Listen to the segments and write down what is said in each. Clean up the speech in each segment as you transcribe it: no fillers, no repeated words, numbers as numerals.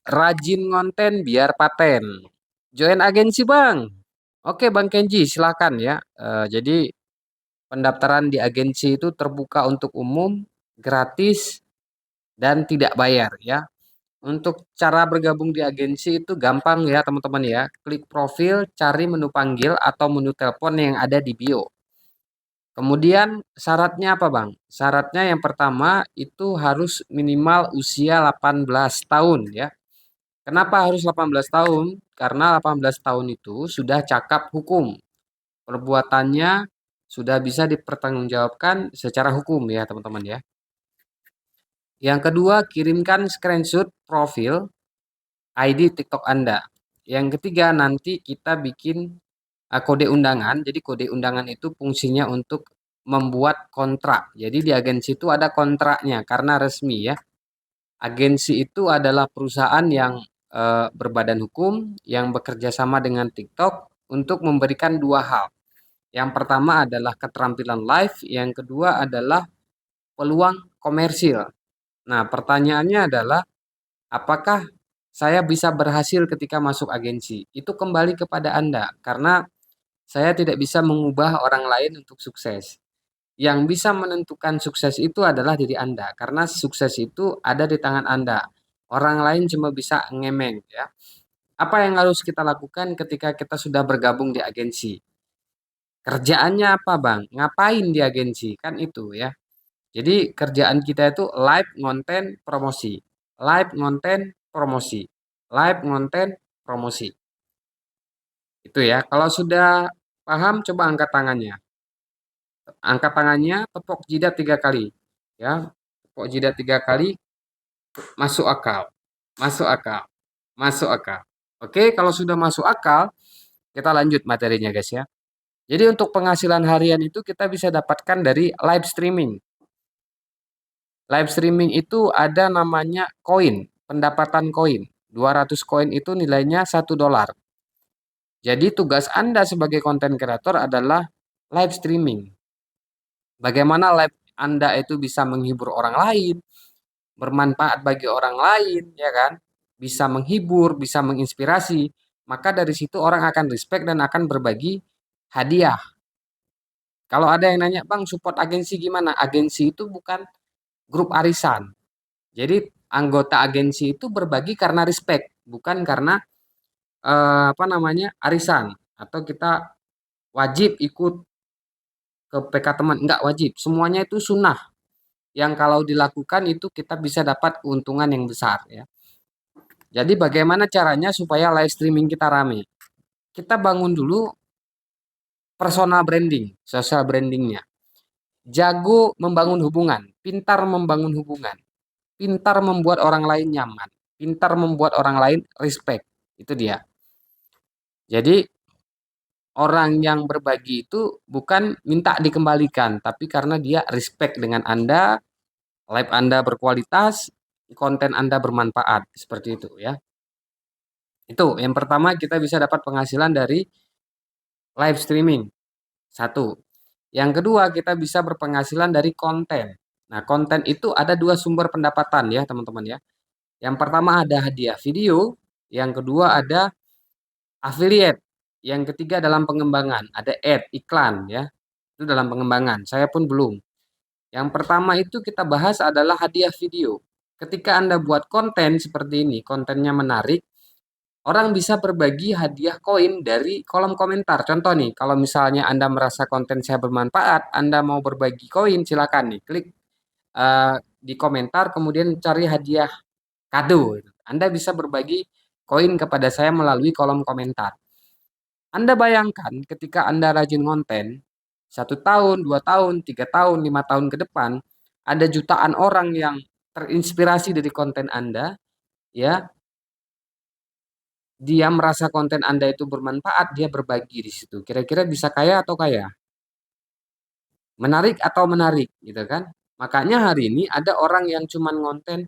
Rajin ngonten biar paten. Join agensi Bang. Oke Bang Kenji, silakan ya. Jadi pendaftaran di agensi itu terbuka untuk umum, gratis, dan tidak bayar ya. Untuk cara bergabung di agensi itu gampang ya teman-teman ya. Klik profil, cari menu panggil atau menu telepon yang ada di bio. Kemudian syaratnya apa Bang? Syaratnya yang pertama itu harus minimal usia 18 tahun ya. Kenapa harus 18 tahun? Karena 18 tahun itu sudah cakap hukum. Perbuatannya sudah bisa dipertanggungjawabkan secara hukum ya teman-teman ya. Yang kedua, kirimkan screenshot profil ID TikTok Anda. Yang ketiga, nanti kita bikin kode undangan. Jadi kode undangan itu fungsinya untuk membuat kontrak. Jadi di agensi itu ada kontraknya karena resmi ya. Agensi itu adalah perusahaan yang berbadan hukum yang bekerja sama dengan TikTok untuk memberikan dua hal. Yang pertama adalah keterampilan live, yang kedua adalah peluang komersil. Nah, pertanyaannya adalah apakah saya bisa berhasil ketika masuk agensi? Itu kembali kepada Anda karena saya tidak bisa mengubah orang lain untuk sukses. Yang bisa menentukan sukses itu adalah diri Anda, karena sukses itu ada di tangan Anda. Orang lain cuma bisa ngemeng, ya. Apa yang harus kita lakukan ketika kita sudah bergabung di agensi? Kerjaannya apa, Bang? Ngapain di agensi? Kan itu ya. Jadi kerjaan kita itu live ngonten promosi. Live ngonten promosi. Live ngonten promosi. Itu ya. Kalau sudah paham, coba angkat tangannya. Angkat tangannya, tepuk jidat 3 kali. Ya, tepuk jidat 3 kali, masuk akal. Masuk akal. Masuk akal. Oke, kalau sudah masuk akal, kita lanjut materinya guys ya. Jadi untuk penghasilan harian itu kita bisa dapatkan dari live streaming. Live streaming itu ada namanya koin, pendapatan koin. 200 koin itu nilainya $1. Jadi tugas Anda sebagai konten kreator adalah live streaming. Bagaimana live Anda itu bisa menghibur orang lain, bermanfaat bagi orang lain, ya kan? Bisa menghibur, bisa menginspirasi. Maka dari situ orang akan respect dan akan berbagi hadiah. Kalau ada yang nanya, Bang, support agensi gimana? Agensi itu bukan grup arisan. Jadi anggota agensi itu berbagi karena respect, bukan karena apa namanya arisan atau kita wajib ikut ke PK teman. Enggak wajib. Semuanya itu sunnah. Yang kalau dilakukan itu kita bisa dapat keuntungan yang besar ya. Jadi bagaimana caranya supaya live streaming kita rame? Kita bangun dulu personal branding, social brandingnya. Jago membangun hubungan, pintar membangun hubungan, pintar membuat orang lain nyaman, pintar membuat orang lain respect. Itu dia. Jadi orang yang berbagi itu bukan minta dikembalikan, tapi karena dia respect dengan Anda, live Anda berkualitas, konten Anda bermanfaat. Seperti itu ya. Itu yang pertama kita bisa dapat penghasilan dari live streaming. Satu. Yang kedua, kita bisa berpenghasilan dari konten. Nah, konten itu ada dua sumber pendapatan ya, teman-teman ya. Yang pertama ada hadiah video, yang kedua ada affiliate, yang ketiga dalam pengembangan, ada ad, iklan ya. Itu dalam pengembangan. Saya pun belum. Yang pertama itu kita bahas adalah hadiah video. Ketika Anda buat konten seperti ini, kontennya menarik, orang bisa berbagi hadiah koin dari kolom komentar. Contoh nih, kalau misalnya Anda merasa konten saya bermanfaat, Anda mau berbagi koin, silakan nih, klik di komentar, kemudian cari hadiah kado. Anda bisa berbagi koin kepada saya melalui kolom komentar. Anda bayangkan ketika Anda rajin konten, 1 tahun, 2 tahun, 3 tahun, 5 tahun ke depan, ada jutaan orang yang terinspirasi dari konten Anda, ya, dia merasa konten Anda itu bermanfaat, dia berbagi di situ. Kira-kira bisa kaya atau kaya? Menarik atau menarik, gitu kan? Makanya hari ini ada orang yang cuman ngonten,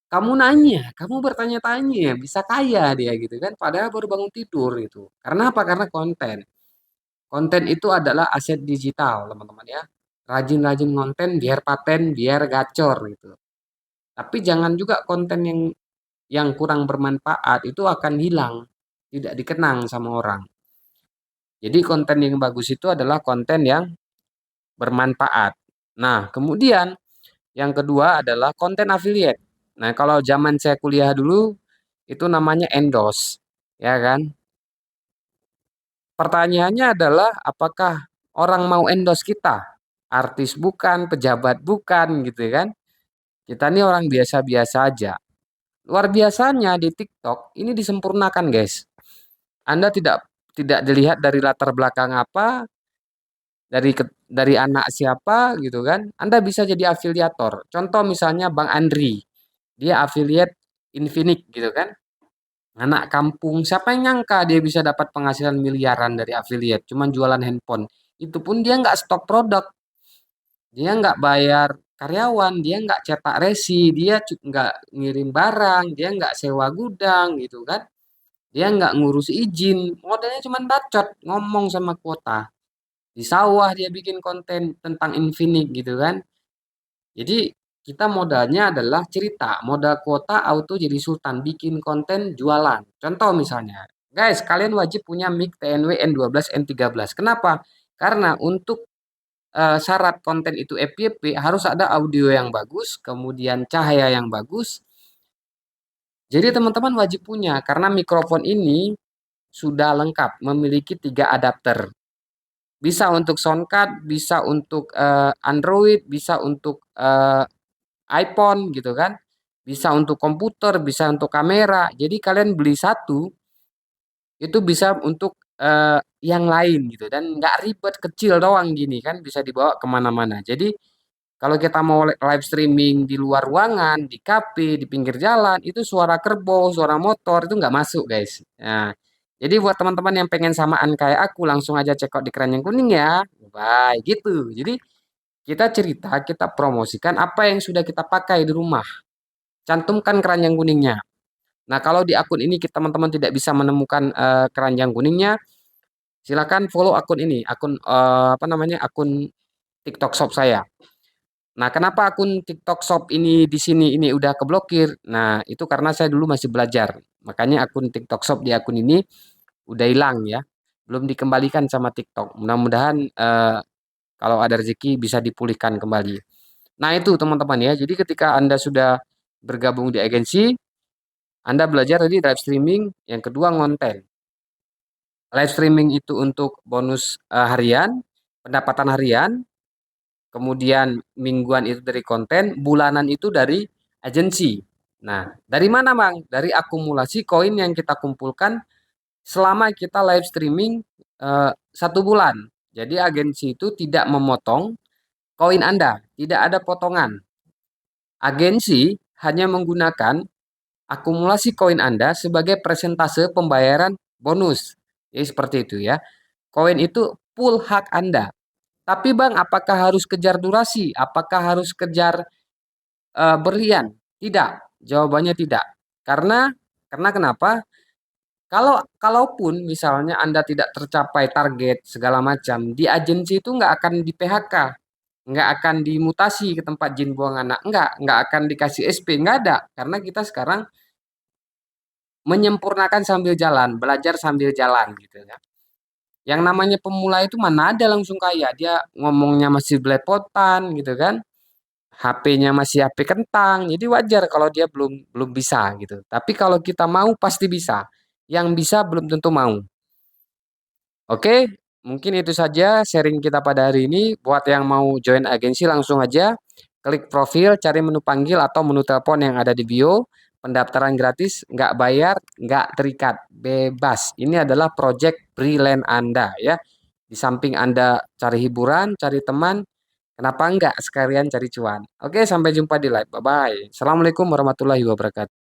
kamu nanya, kamu bertanya-tanya, bisa kaya dia gitu kan? Padahal baru bangun tidur gitu. Karena apa? Karena konten. Konten itu adalah aset digital, teman-teman ya. Rajin-rajin konten biar paten, biar gacor gitu. Tapi jangan juga konten yang yang kurang bermanfaat itu akan hilang, tidak dikenang sama orang. Jadi konten yang bagus itu adalah konten yang bermanfaat. Nah, kemudian yang kedua adalah konten affiliate. Nah, kalau zaman saya kuliah dulu itu namanya endorse, ya kan? Pertanyaannya adalah apakah orang mau endorse kita? Artis bukan, pejabat bukan gitu kan? Kita ini orang biasa-biasa aja. Luar biasanya di TikTok ini disempurnakan, guys. Anda tidak dilihat dari latar belakang apa, dari anak siapa gitu kan. Anda bisa jadi afiliator. Contoh misalnya Bang Andri, dia affiliate Infinix gitu kan. Anak kampung, siapa yang nyangka dia bisa dapat penghasilan miliaran dari affiliate, cuman jualan handphone. Itu pun dia nggak stok produk, dia nggak bayar karyawan, dia nggak cetak resi, dia nggak ngirim barang, dia nggak sewa gudang gitu kan. Dia nggak ngurus izin, modalnya cuman bacot, ngomong sama kuota. Di sawah dia bikin konten tentang Infinix gitu kan. Jadi kita modalnya adalah cerita, modal kuota auto jadi sultan, bikin konten jualan. Contoh misalnya, guys, kalian wajib punya mic TNW N12 N13. Kenapa? Karena untuk syarat konten itu FYP harus ada audio yang bagus, kemudian cahaya yang bagus. Jadi teman-teman wajib punya karena mikrofon ini sudah lengkap, memiliki 3 adapter. Bisa untuk soundcard, bisa untuk Android, bisa untuk iPhone gitu kan. Bisa untuk komputer, bisa untuk kamera. Jadi kalian beli satu itu bisa untuk yang lain gitu dan nggak ribet, kecil doang gini kan bisa dibawa kemana-mana. Jadi kalau kita mau live streaming di luar ruangan, di kafe, di pinggir jalan, itu suara kerbau, suara motor itu nggak masuk, guys. Nah, jadi buat teman-teman yang pengen samaan kayak aku, langsung aja check out di Keranjang Kuning ya. Bye, gitu. Jadi kita cerita, kita promosikan apa yang sudah kita pakai di rumah. Cantumkan keranjang kuningnya. Nah, kalau di akun ini kita teman-teman tidak bisa menemukan keranjang kuningnya, silakan follow akun ini, akun apa namanya? Akun TikTok Shop saya. Nah, kenapa akun TikTok Shop ini di sini ini udah keblokir? Nah, itu karena saya dulu masih belajar. Makanya akun TikTok Shop di akun ini udah hilang ya. Belum dikembalikan sama TikTok. Mudah-mudahan kalau ada rezeki bisa dipulihkan kembali. Nah, itu teman-teman ya. Jadi ketika Anda sudah bergabung di agensi, Anda belajar tadi live streaming, yang kedua ngonten. Live streaming itu untuk bonus harian, pendapatan harian, kemudian mingguan itu dari konten, bulanan itu dari agensi. Nah, dari mana Bang? Dari akumulasi koin yang kita kumpulkan selama kita live streaming 1 bulan. Jadi agensi itu tidak memotong koin Anda, tidak ada potongan. Agensi hanya menggunakan akumulasi koin Anda sebagai persentase pembayaran bonus. Jadi seperti itu ya. Koin itu full hak Anda. Tapi Bang, apakah harus kejar durasi? Apakah harus kejar berlian? Tidak. Jawabannya tidak. Karena kenapa? Kalaupun misalnya Anda tidak tercapai target segala macam, di agensi itu nggak akan di PHK, nggak akan dimutasi ke tempat jin buang anak, nggak akan dikasih SP, nggak ada. Karena kita sekarang menyempurnakan sambil jalan, belajar sambil jalan gitu ya. Yang namanya pemula itu mana ada langsung kaya, dia ngomongnya masih belepotan gitu kan. HP-nya masih HP kentang, jadi wajar kalau dia belum belum bisa gitu. Tapi kalau kita mau pasti bisa. Yang bisa belum tentu mau. Oke, mungkin itu saja sharing kita pada hari ini. Buat yang mau join agensi langsung aja klik profil, cari menu panggil atau menu telepon yang ada di bio. Pendaftaran gratis, nggak bayar, nggak terikat, bebas. Ini adalah project freelance Anda ya. Di samping Anda cari hiburan, cari teman, kenapa nggak sekalian cari cuan? Oke, sampai jumpa di live. Bye-bye. Assalamualaikum warahmatullahi wabarakatuh.